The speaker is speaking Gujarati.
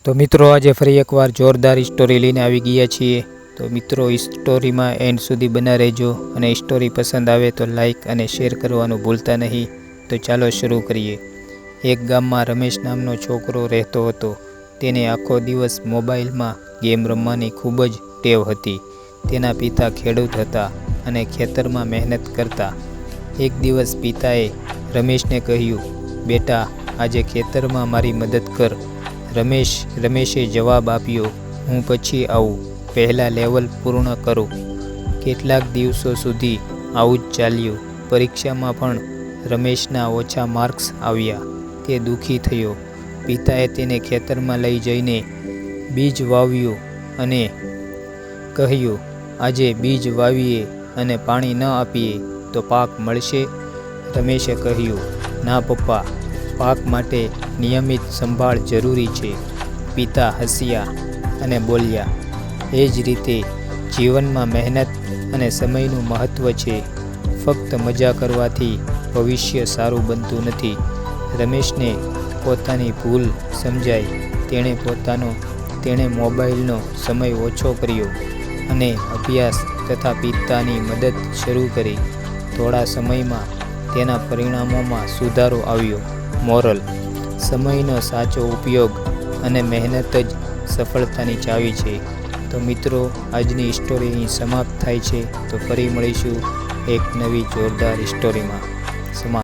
તો મિત્રો આજે ફરી એકવાર જોરદાર સ્ટોરી લઈને આવી ગયા છીએ। તો મિત્રો સ્ટોરીમાં એન્ડ સુધી બના રહેજો અને સ્ટોરી પસંદ આવે તો લાઈક અને શેર કરવાનું ભૂલતા નહીં। તો ચાલો શરૂ કરીએ। એક ગામમાં રમેશ નામનો છોકરો રહેતો હતો। તેને આખો દિવસ મોબાઈલમાં ગેમ રમવાની ખૂબ જ ટેવ હતી। તેના પિતા ખેડૂત હતા અને ખેતરમાં મહેનત કરતા। એક દિવસ પિતાએ રમેશને કહ્યું, બેટા આજે ખેતરમાં મારી મદદ કર। રમેશે જવાબ આપ્યો, હું પછી આવું, પહેલાં લેવલ પૂર્ણ કરું। કેટલાક દિવસો સુધી આવું જ ચાલ્યું। પરીક્ષામાં પણ રમેશના ઓછા માર્ક્સ આવ્યા। તે દુઃખી થયો। પિતાએ તેને ખેતરમાં લઈ જઈને બીજ વાવ્યું અને કહ્યું, આજે બીજ વાવીએ અને પાણી ન આપીએ તો પાક મળશે? રમેશે કહ્યું, ના પપ્પા, પાક માટે નિયમિત સંભાળ જરૂરી છે। પિતા હસ્યા અને બોલ્યા, એ જ રીતે જીવનમાં મહેનત અને સમયનું મહત્ત્વ છે। ફક્ત મજા કરવાથી ભવિષ્ય સારું બનતું નથી। રમેશને પોતાની ભૂલ સમજાઈ। તેણે મોબાઈલનો સમય ઓછો કર્યો અને અભ્યાસ તથા પિતાની મદદ શરૂ કરી। થોડા સમયમાં તેના પરિણામોમાં સુધારો આવ્યો। મોરલ: સમયનો સાચો ઉપયોગ અને મહેનત જ સફળતાની ચાવી છે। તો મિત્રો આજની સ્ટોરી અહીં સમાપ્ત થાય છે। તો ફરી મળીશું એક નવી જોરદાર સ્ટોરીમાં।